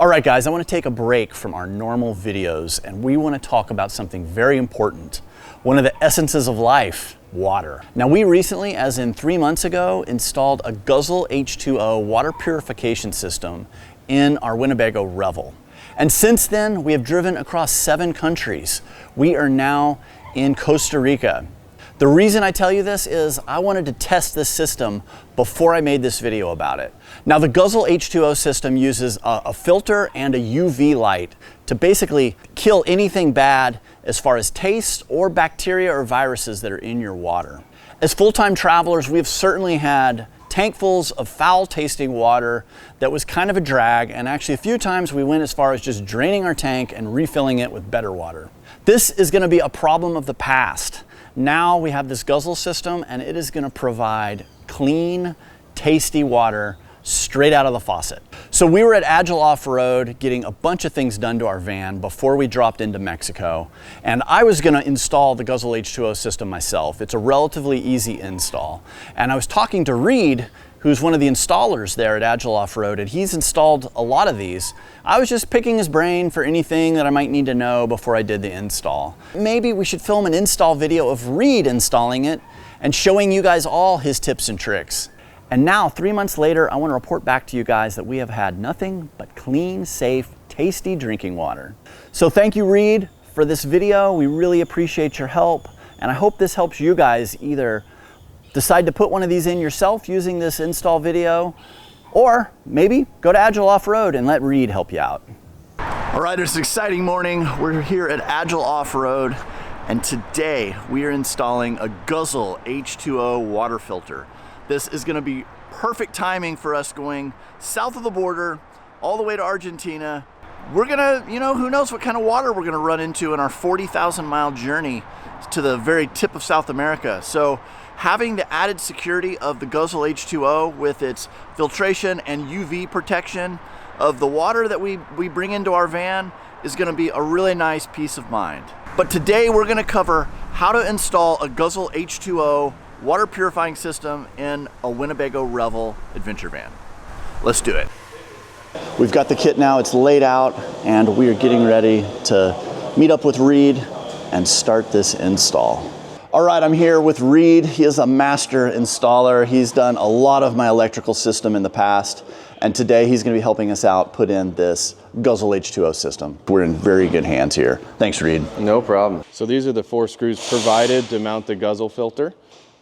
All right, guys, I want to take a break from our normal videos and we want to talk about something very important. One of the essences of life, water. Now, we recently, as in 3 months ago, installed a Guzzle H2O water purification system in our Winnebago Revel. And since then, we have driven across 7 countries. We are now in Costa Rica. The reason I tell you this is I wanted to test this system before I made this video about it. Now, the Guzzle H2O system uses a filter and a UV light to basically kill anything bad as far as taste or bacteria or viruses that are in your water. As full-time travelers, we have certainly had tankfuls of foul-tasting water that was kind of a drag, and actually a few times we went as far as just draining our tank and refilling it with better water. This is going to be a problem of the past. Now we have this Guzzle system and it is going to provide clean, tasty water straight out of the faucet. So we were at Agile Offroad getting a bunch of things done to our van before we dropped into Mexico. And I was going to install the Guzzle H2O system myself. It's a relatively easy install. And I was talking to Reed, who's one of the installers there at Agile Offroad, and he's installed a lot of these. I was just picking his brain for anything that I might need to know before I did the install. Maybe we should film an install video of Reed installing it and showing you guys all his tips and tricks. And now, 3 months later, I want to report back to you guys that we have had nothing but clean, safe, tasty drinking water. So thank you, Reed, for this video. We really appreciate your help, and I hope this helps you guys either decide to put one of these in yourself using this install video, or maybe go to Agile Offroad and let Reed help you out. All right, it's an exciting morning. We're here at Agile Offroad, and today we are installing a Guzzle H2O water filter. This is gonna be perfect timing for us going south of the border, all the way to Argentina. We're gonna, who knows what kind of water we're gonna run into in our 40,000 mile journey to the very tip of South America. So having the added security of the Guzzle H2O with its filtration and UV protection of the water that we bring into our van is gonna be a really nice peace of mind. But today we're gonna cover how to install a Guzzle H2O water purifying system in a Winnebago Revel adventure van. Let's do it. We've got the kit now, it's laid out, and we are getting ready to meet up with Reed and start this install. All right, I'm here with Reed. He is a master installer. He's done a lot of my electrical system in the past, and today he's gonna be helping us out put in this Guzzle H2O system. We're in very good hands here. Thanks, Reed. No problem. So these are the 4 screws provided to mount the Guzzle filter.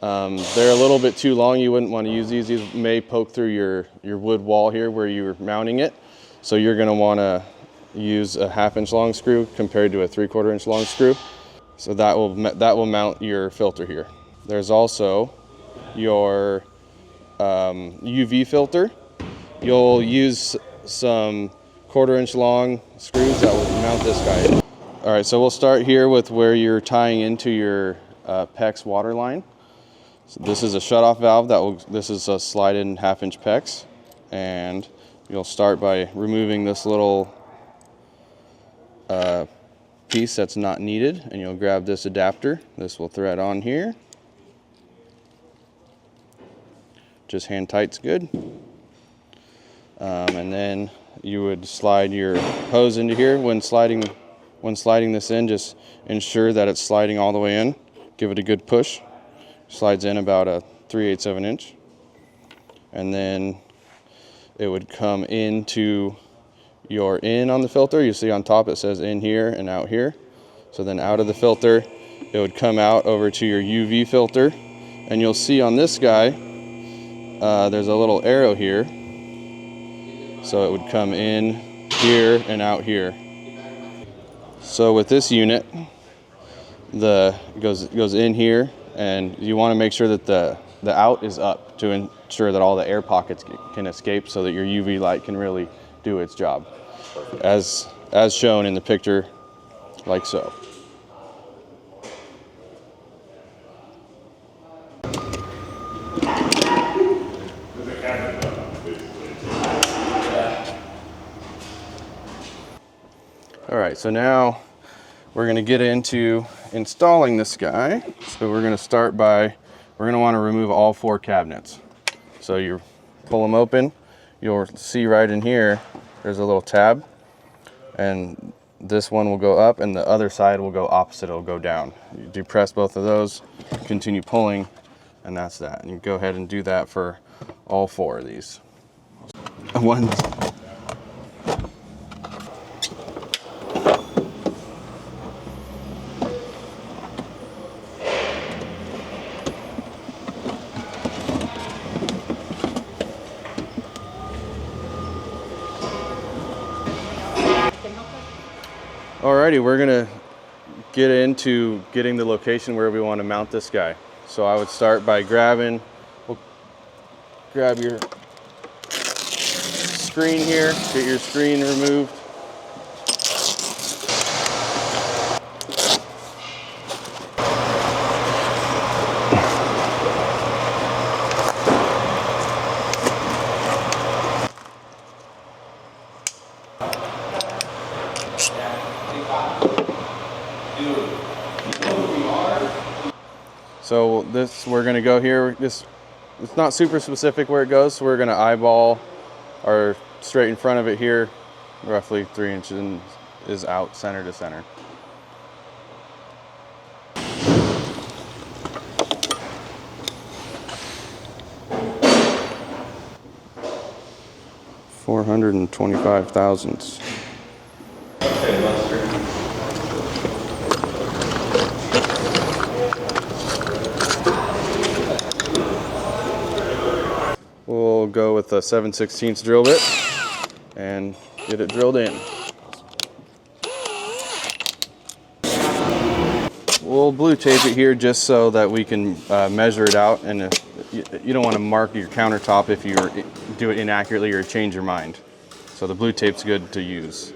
They're a little bit too long. You wouldn't want to use these. These may poke through your wood wall here where you're mounting it. So you're going to want to use a 1/2 inch long screw compared to a 3/4 inch long screw. So that will mount your filter here. There's also your UV filter. You'll use some 1/4 inch long screws that will mount this guy. All right, so we'll start here with where you're tying into your PEX water line. So this is a shutoff valve this is a slide-in 1/2 inch PEX, and you'll start by removing this little piece that's not needed, and you'll grab this adapter. This will thread on here. Just hand tight's good. And then you would slide your hose into here. When sliding this in, just ensure that it's sliding all the way in. Give it a good push. Slides in about a 3/8 of an inch, and then it would come into your in on the filter. You see on top it says in here and out here. So then out of the filter, it would come out over to your UV filter, and you'll see on this guy there's a little arrow here, so it would come in here and out here. So with this unit, goes in here, and you want to make sure that the out is up to ensure that all the air pockets can escape so that your UV light can really do its job. As shown in the picture, like so. All right, so now we're going to get into installing this guy. So we're going to start by, we're going to want to remove all 4 cabinets. So you pull them open, you'll see right in here there's a little tab, and this one will go up and the other side will go opposite, it'll go down. You depress both of those, continue pulling, and that's that. And you go ahead and do that for all 4 of these. One. Alrighty, we're gonna get into getting the location where we want to mount this guy. So I would start by grab your screen here, get your screen removed. So this, we're gonna go here, it's not super specific where it goes, so we're gonna eyeball our straight in front of it here, roughly 3 inches, and is out center to center. $425 thousandths. We'll go with a 7/16 drill bit and get it drilled in. We'll blue tape it here just so that we can measure it out, and you don't want to mark your countertop if you do it inaccurately or change your mind. So the blue tape's good to use.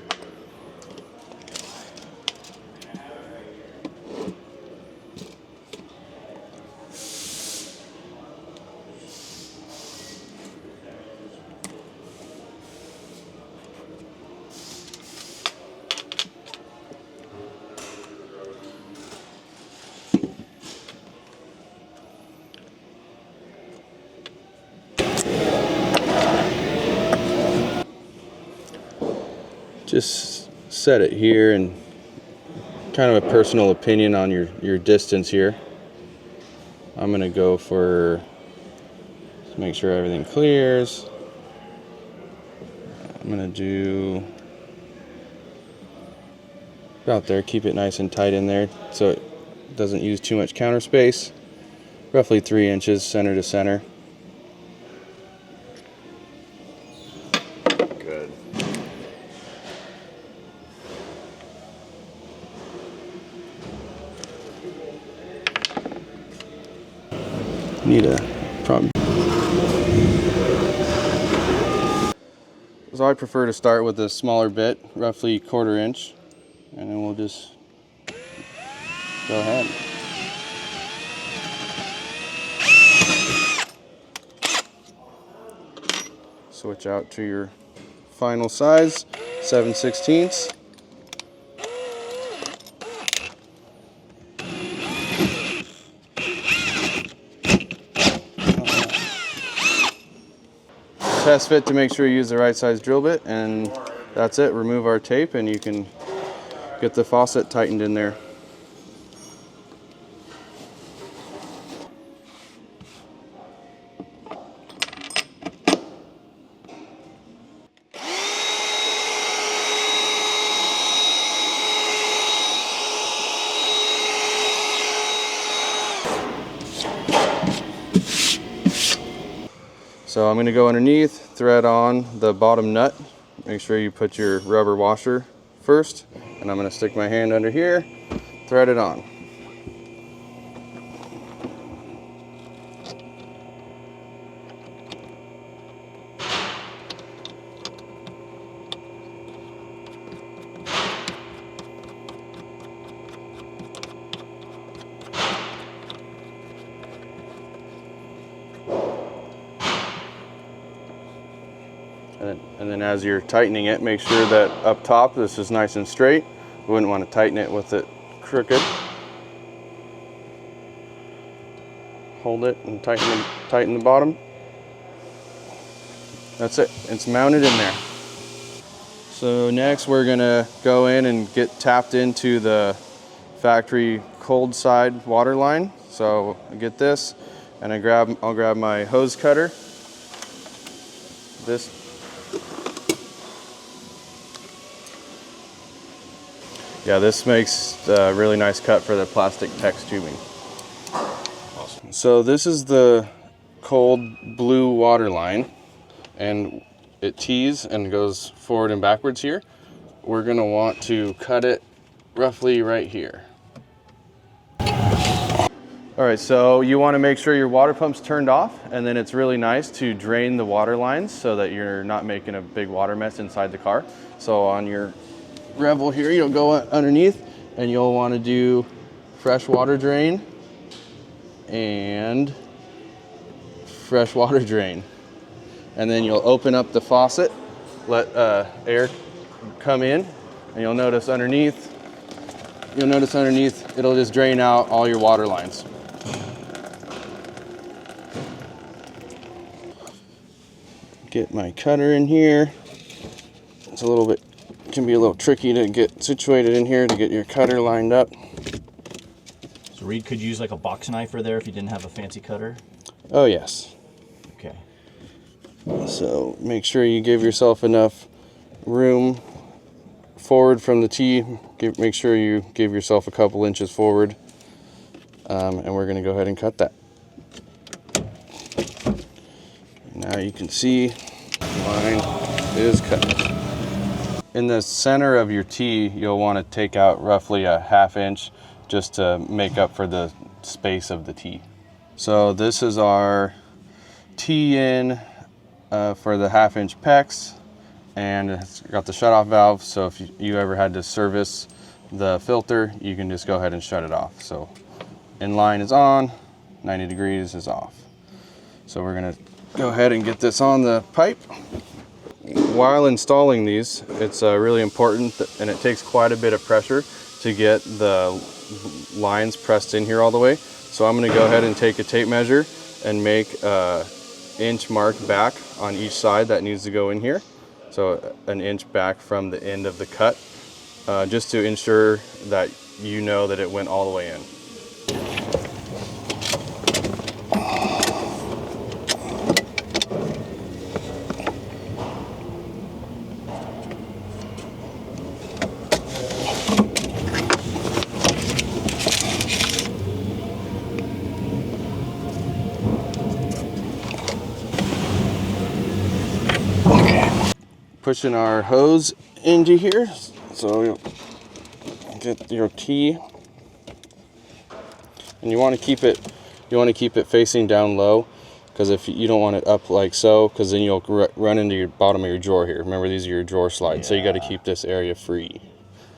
Just set it here, and kind of a personal opinion on your distance here. I'm gonna go for, make sure everything clears. I'm gonna do about there, keep it nice and tight in there so it doesn't use too much counter space. Roughly 3 inches center to center. Good. Need a problem. So I prefer to start with a smaller bit, roughly 1/4 inch, and then we'll just go ahead. Switch out to your final size, 7/16. Test fit to make sure you use the right size drill bit, and that's it. Remove our tape and you can get the faucet tightened in there. So I'm going to go underneath, thread on the bottom nut. Make sure you put your rubber washer first, and I'm going to stick my hand under here, thread it on. And then as you're tightening it, make sure that up top this is nice and straight. We wouldn't want to tighten it with it crooked. Hold it and tighten the bottom. That's it. It's mounted in there. So next we're gonna go in and get tapped into the factory cold side water line. So I get this and I'll grab my hose cutter. This makes a really nice cut for the plastic PEX tubing. Awesome. So this is the cold blue water line, and it tees and goes forward and backwards here. We're gonna want to cut it roughly right here. All right, so you wanna make sure your water pump's turned off, and then it's really nice to drain the water lines so that you're not making a big water mess inside the car. So on your Revel here, you'll go underneath and you'll wanna do fresh water drain and fresh water drain. And then you'll open up the faucet, let air come in, and you'll notice underneath, it'll just drain out all your water lines. Get my cutter in here. It's can be a little tricky to get situated in here to get your cutter lined up. So Reed could use like a box knife there if you didn't have a fancy cutter? Oh yes. Okay. So make sure you give yourself enough room forward from the tee. Make sure you give yourself a couple inches forward. And we're gonna go ahead and cut that. Now you can see the line is cut. In the center of your tee, you'll want to take out roughly a 1/2 inch just to make up for the space of the tee. So this is our tee in for the 1/2 inch PEX, and it's got the shutoff valve. So if you ever had to service the filter, you can just go ahead and shut it off. So in line is on, 90 degrees is off. So we're gonna go ahead and get this on the pipe. While installing these, it's really important, and it takes quite a bit of pressure to get the lines pressed in here all the way. So I'm gonna go ahead and take a tape measure and make an inch mark back on each side that needs to go in here. So an inch back from the end of the cut, just to ensure that you know that it went all the way in. Pushing our hose into here, so you'll get your tee, and you want to keep it facing down low, because if you don't want it up like so, because then you'll run into your bottom of your drawer here. Remember, these are your drawer slides, yeah. So you got to keep this area free.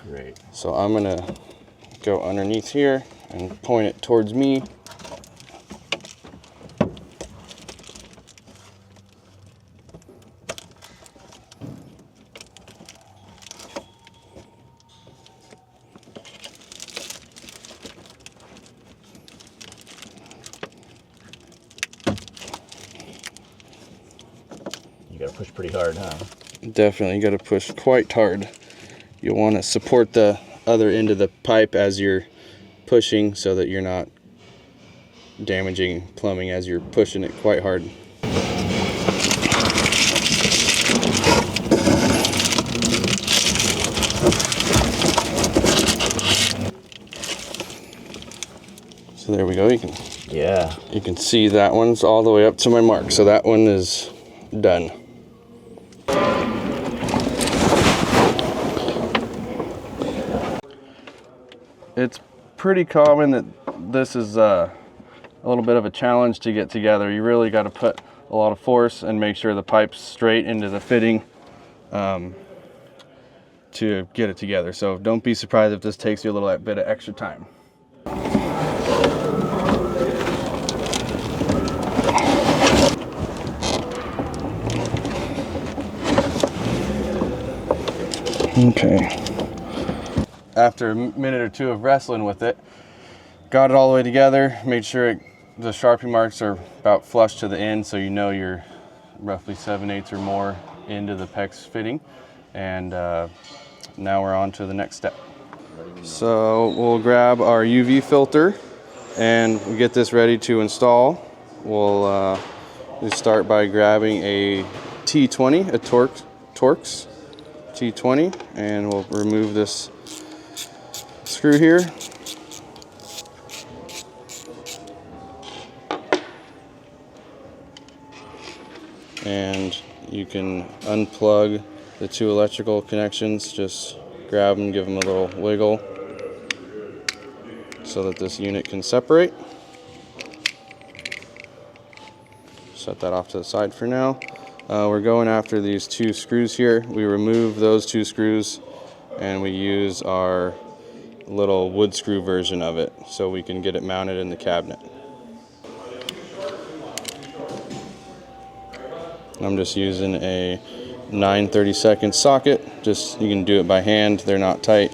Great. So I'm gonna go underneath here and point it towards me. You gotta push pretty hard, huh? Definitely, you gotta push quite hard. You'll want to support the other end of the pipe as you're pushing so that you're not damaging plumbing as you're pushing it quite hard. So there we go. You can see that one's all the way up to my mark. So that one is done. It's pretty common that this is a little bit of a challenge to get together. You really got to put a lot of force and make sure the pipe's straight into the fitting to get it together. So don't be surprised if this takes you a little bit of extra time. Okay. After a minute or two of wrestling with it, got it all the way together, made sure the Sharpie marks are about flush to the end, so you know you're roughly 7/8 or more into the PEX fitting. And now we're on to the next step. So we'll grab our UV filter and we get this ready to install. We'll start by grabbing a T20, a Torx T20, and we'll remove this screw here. And you can unplug the two electrical connections. Just grab them, give them a little wiggle so that this unit can separate. Set that off to the side for now. We're going after these two screws here. We remove those two screws and we use our little wood screw version of it so we can get it mounted in the cabinet. I'm just using a 9/32 socket. You can do it by hand, they're not tight.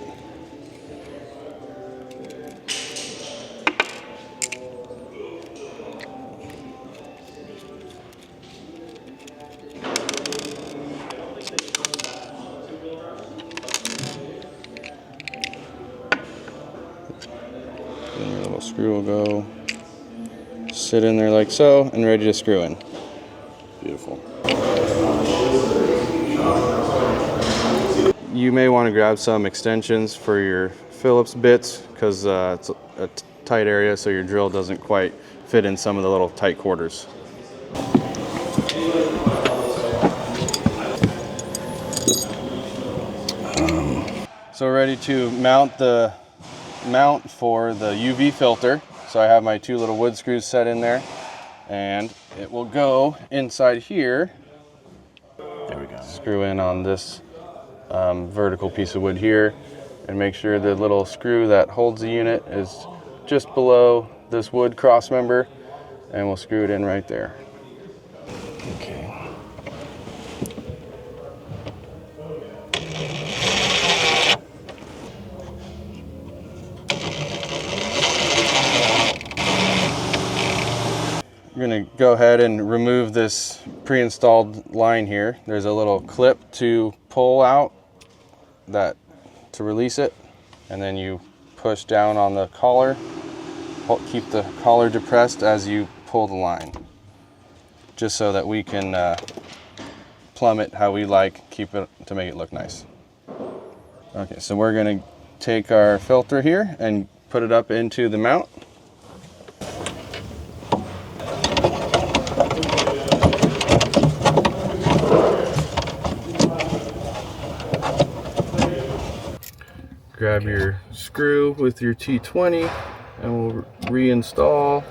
And your little screw will go sit in there like so and ready to screw in. Beautiful. You may want to grab some extensions for your Phillips bits because it's a tight area so your drill doesn't quite fit in some of the little tight quarters. So we're ready to mount for the UV filter. So I have my two little wood screws set in there and it will go inside here. There we go. Screw in on this vertical piece of wood here and make sure the little screw that holds the unit is just below this wood cross member, and we'll screw it in right there. Okay. We're going to go ahead and remove this pre-installed line here. There's a little clip to pull out to release it, and then you push down on the collar. Keep the collar depressed as you pull the line, just so that we can plumb it how we like, keep it to make it look nice. Okay, so we're going to take our filter here and put it up into the mount. Grab your screw with your T20 and we'll reinstall.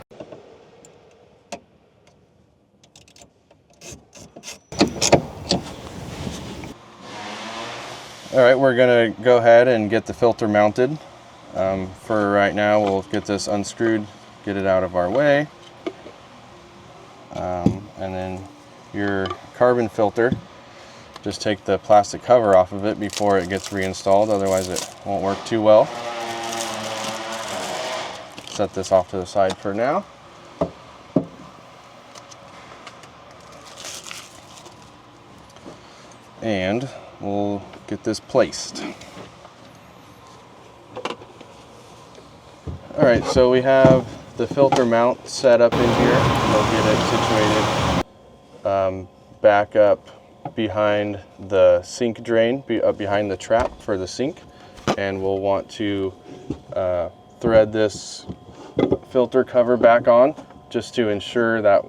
All right, we're gonna go ahead and get the filter mounted. For right now, we'll get this unscrewed, get it out of our way. And then your carbon filter, just take the plastic cover off of it before it gets reinstalled, otherwise it won't work too well. Set this off to the side for now. And we'll get this placed. All right, so we have the filter mount set up in here. We'll get it situated back up behind the sink drain, up behind the trap for the sink, and we'll want to thread this filter cover back on just to ensure that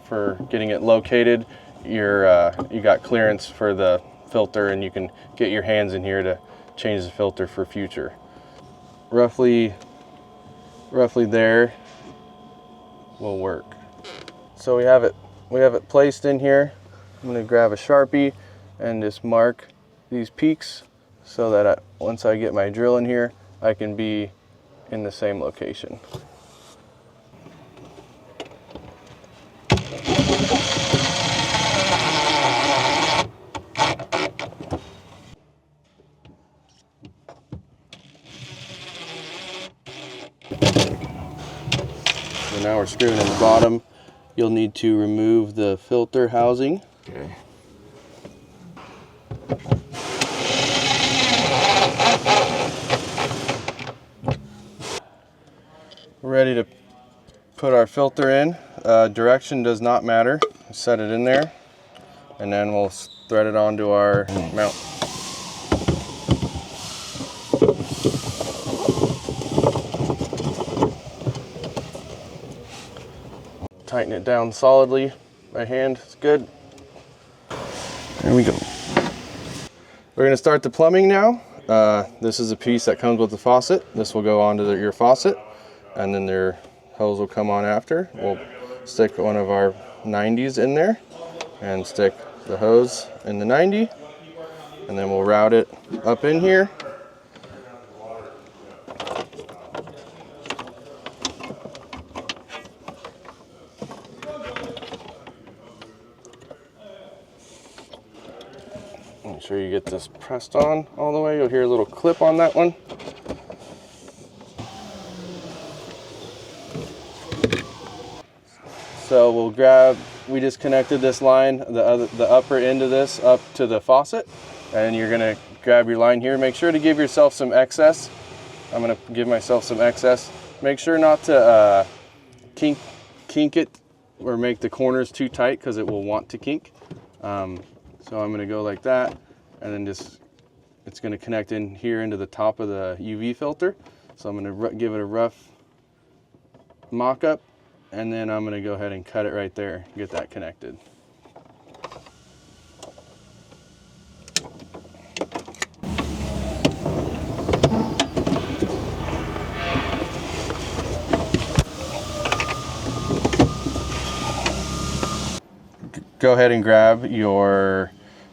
for getting it located, you got clearance for the filter and you can get your hands in here to change the filter for future. Roughly there will work. So we have it placed in here. I'm going to grab a Sharpie and just mark these peaks so that once I get my drill in here, I can be in the same location. So now we're screwing in the bottom. You'll need to remove the filter housing. Okay. We're ready to put our filter in. Direction does not matter. Set it in there, and then we'll thread it onto our mount. Tighten it down solidly by hand. It's good. There we go. We're going to start the plumbing now. This is a piece that comes with the faucet. This will go onto your faucet, and then their hose will come on after. We'll stick one of our 90s in there and stick the hose in the 90, and then we'll route it up in here. Make sure you get this pressed on all the way. You'll hear a little clip on that one. So we'll grab, we just connected this line, the upper end of this up to the faucet, and you're gonna grab your line here. Make sure to give yourself some excess. I'm gonna give myself some excess. Make sure not to kink it or make the corners too tight, because it will want to kink. So I'm gonna go like that, and then just, it's gonna connect in here into the top of the UV filter. So I'm gonna give it a rough mock-up, and then I'm gonna go ahead and cut it right there, get that connected. Go ahead and grab your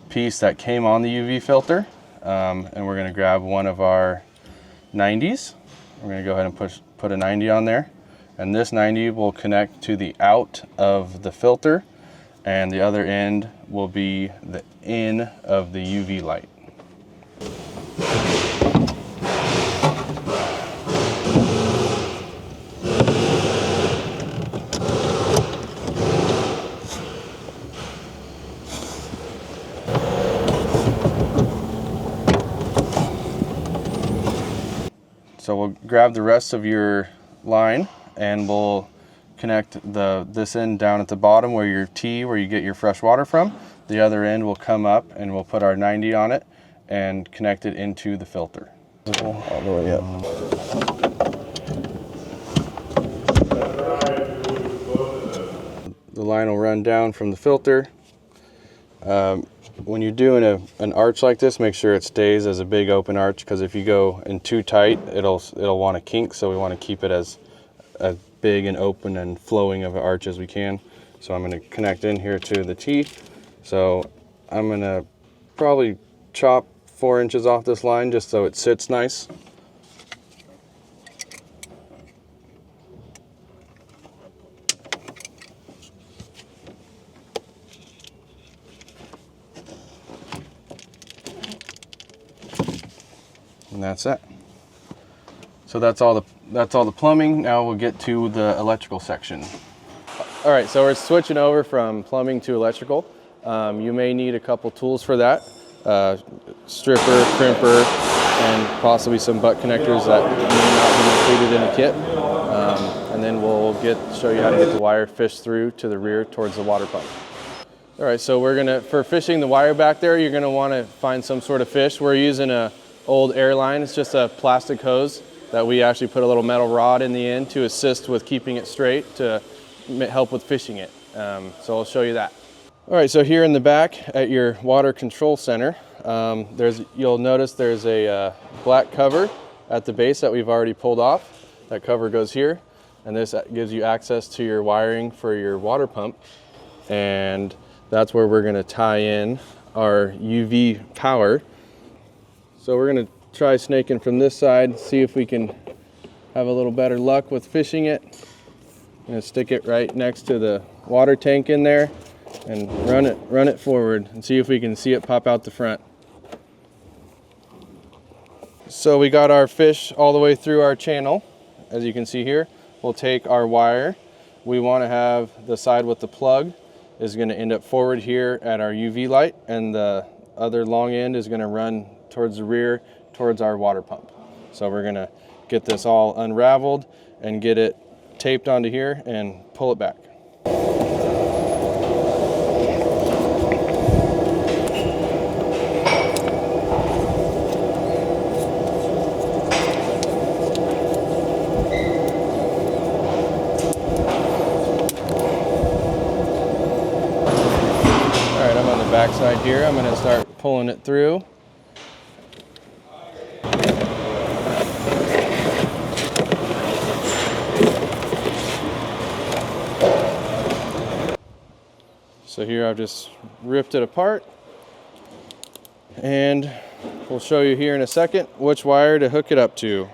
piece that came on the UV filter, and we're going to grab one of our 90s. We're going to go ahead and put a 90 on there, and this 90 will connect to the out of the filter, and the other end will be the in of the UV light. So we'll grab the rest of your line, and we'll connect this end down at the bottom where your T, where you get your fresh water from. The other end will come up, and we'll put our 90 on it and connect it into the filter. All the way up. The line will run down from the filter. When you're doing an arch like this, make sure it stays as a big open arch, because if you go in too tight, it'll want to kink. So we want to keep it as big and open and flowing of an arch as we can. So I'm going to connect in here to the T. So I'm going to probably chop 4 inches off this line just so it sits nice. And that's it. So that's all the plumbing. Now we'll get to the electrical section. All right, so we're switching over from plumbing to electrical. You may need a couple tools for that. Stripper, crimper, and possibly some butt connectors that may not be included in the kit. And then we'll show you how to get the wire fished through to the rear towards the water pump. All right, so for fishing the wire back there, you're gonna wanna find some sort of fish. We're using a old airline. It's just a plastic hose that we actually put a little metal rod in the end to assist with keeping it straight, to help with fishing it. So I'll show you that. All right, so here in the back at your water control center, you'll notice there's a black cover at the base that we've already pulled off. That cover goes here, and this gives you access to your wiring for your water pump. And that's where we're gonna tie in our UV power. So we're gonna try snaking from this side, see if we can have a little better luck with fishing it. I'm gonna stick it right next to the water tank in there and run it forward and see if we can see it pop out the front. So we got our fish all the way through our channel. As you can see here, we'll take our wire. We wanna have the side with the plug is gonna end up forward here at our UV light, and the other long end is gonna run towards the rear, towards our water pump. So we're gonna get this all unraveled and get it taped onto here and pull it back. Backside here, I'm going to start pulling it through. So here I've just ripped it apart, and we'll show you here in a second which wire to hook it up to.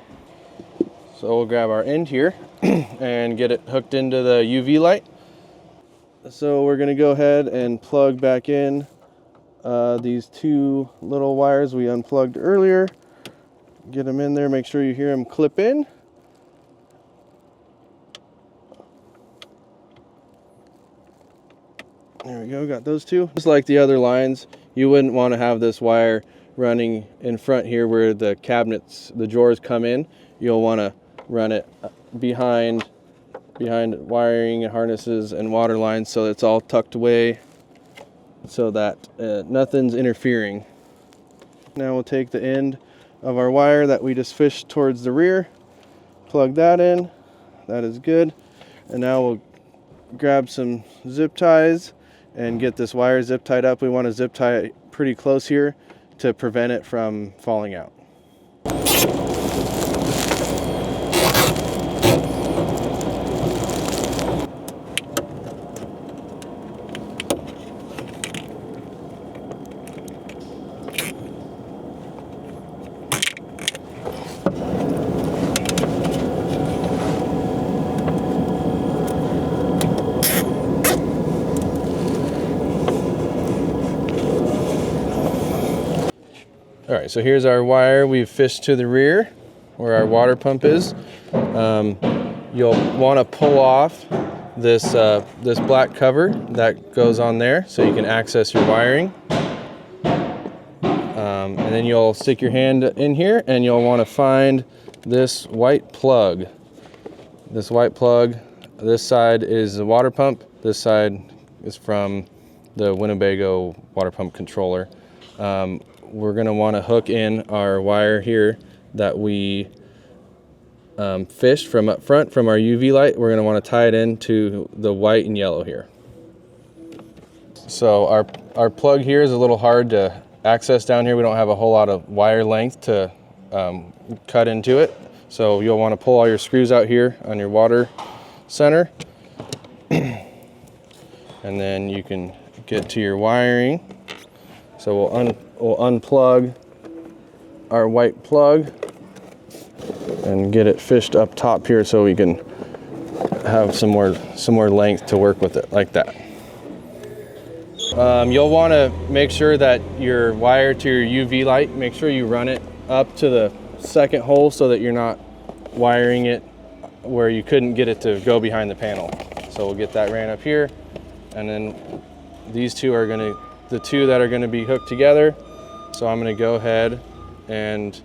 So we'll grab our end here and get it hooked into the UV light. So we're going to go ahead and plug back in these two little wires we unplugged earlier. Get them in there, make sure you hear them clip in. There we go, got those two. Just like the other lines, you wouldn't want to have this wire running in front here where the cabinets, the drawers come in. You'll want to run it behind wiring and harnesses and water lines, so it's all tucked away so that nothing's interfering. Now we'll take the end of our wire that we just fished towards the rear, plug that in. That is good. And now we'll grab some zip ties and get this wire zip tied up. We want to zip tie it pretty close here to prevent it from falling out. All right, so here's our wire we've fished to the rear where our water pump is. You'll want to pull off this black cover that goes on there so you can access your wiring. And then you'll stick your hand in here and you'll want to find this white plug. This white plug, this side is the water pump, this side is from the Winnebago water pump controller. We're going to want to hook in our wire here that we fished from up front from our UV light. We're going to want to tie it into the white and yellow here. So our plug here is a little hard to access down here. We don't have a whole lot of wire length to cut into it. So you'll want to pull all your screws out here on your water center. And then you can get to your wiring. So we'll unplug our white plug and get it fished up top here so we can have some more length to work with it like that. You'll want to make sure that your wire to your UV light, make sure you run it up to the second hole so that you're not wiring it where you couldn't get it to go behind the panel. So we'll get that ran up here, and then these two are the two that are going to be hooked together. So I'm going to go ahead and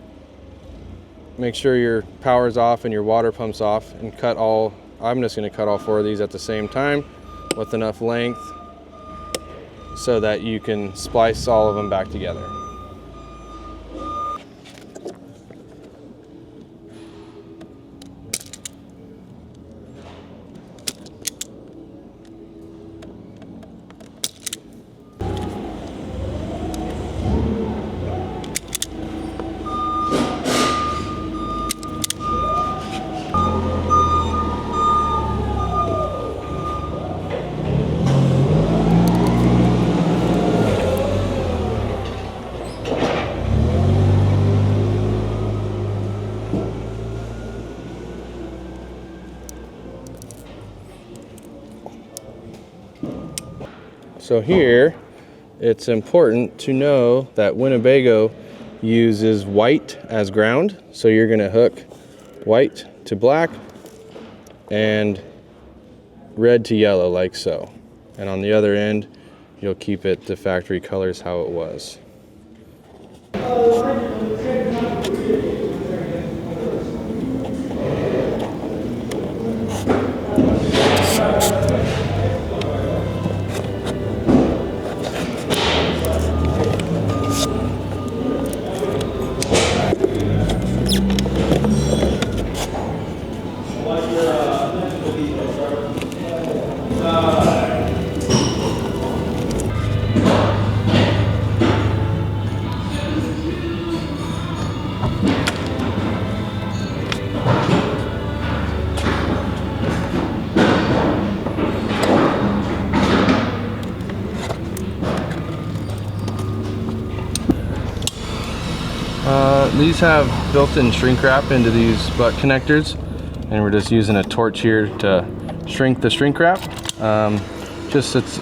make sure your power's off and your water pump's off and I'm just going to cut all four of these at the same time with enough length so that you can splice all of them back together. So here, it's important to know that Winnebago uses white as ground. So you're going to hook white to black and red to yellow like so. And on the other end, you'll keep it the factory colors how it was. These have built-in shrink wrap into these butt connectors, and we're just using a torch here to shrink the shrink wrap. Just it's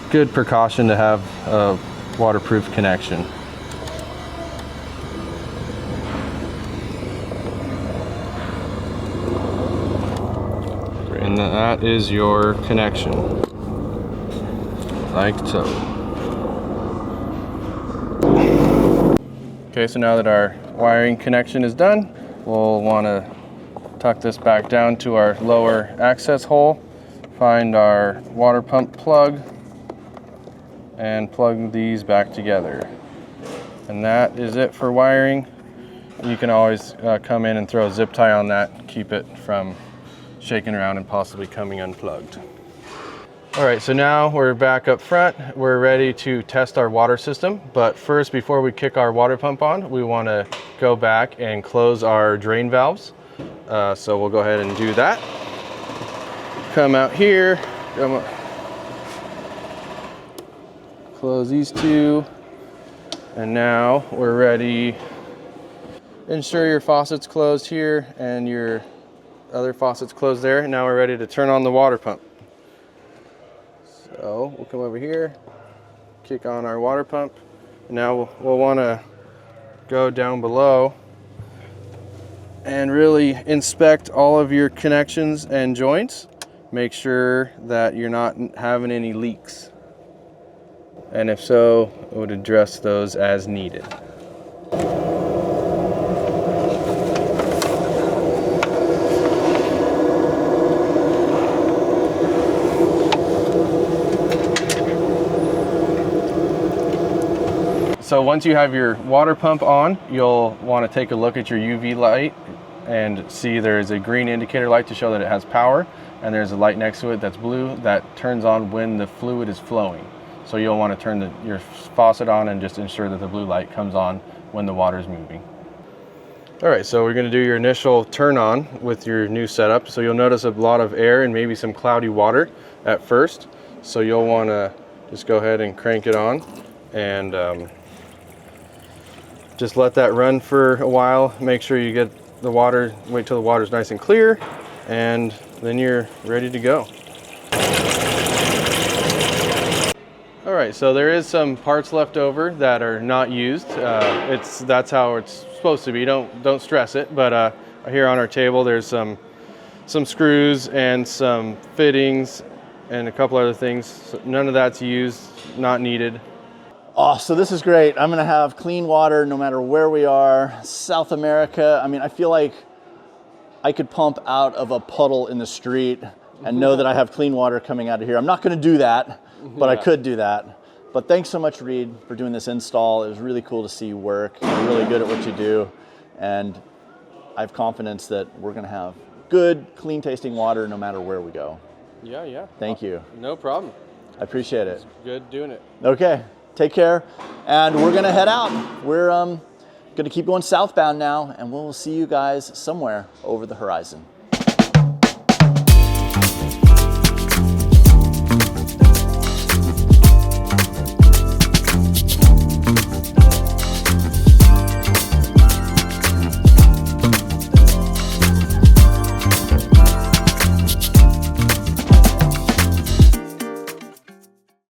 good precaution to have a waterproof connection. And that is your connection, like so. Okay, so now that our wiring connection is done, we'll want to tuck this back down to our lower access hole, find our water pump plug, and plug these back together. And that is it for wiring. You can always come in and throw a zip tie on that, keep it from shaking around and possibly coming unplugged. All right, so now we're back up front. We're ready to test our water system. But first, before we kick our water pump on, we want to go back and close our drain valves. So we'll go ahead and do that. Come out here, close these two. And now we're ready. Ensure your faucet's closed here and your other faucet's closed there. And now we're ready to turn on the water pump. So we'll come over here, kick on our water pump. Now we'll want to go down below and really inspect all of your connections and joints. Make sure that you're not having any leaks. And if so, it would address those as needed. So once you have your water pump on, you'll want to take a look at your UV light and see there's a green indicator light to show that it has power, and there's a light next to it that's blue that turns on when the fluid is flowing. So you'll want to turn your faucet on and just ensure that the blue light comes on when the water is moving. All right, so we're going to do your initial turn on with your new setup. So you'll notice a lot of air and maybe some cloudy water at first. So you'll want to just go ahead and crank it on and just let that run for a while. Make sure you get the water, wait till the water's nice and clear, and then you're ready to go. All right, so there is some parts left over that are not used. That's how it's supposed to be. Don't stress it. But here on our table, there's some screws and some fittings and a couple other things. So none of that's used, not needed. Oh, so this is great. I'm gonna have clean water no matter where we are. South America, I mean, I feel like I could pump out of a puddle in the street and know that I have clean water coming out of here. I'm not gonna do that, but I could do that. But thanks so much, Reed, for doing this install. It was really cool to see you work. You're really good at what you do. And I have confidence that we're gonna have good, clean tasting water no matter where we go. Yeah. Thank you. No problem. I appreciate it. It's good doing it. Okay. Take care, and we're gonna head out. We're gonna keep going southbound now, and we'll see you guys somewhere over the horizon.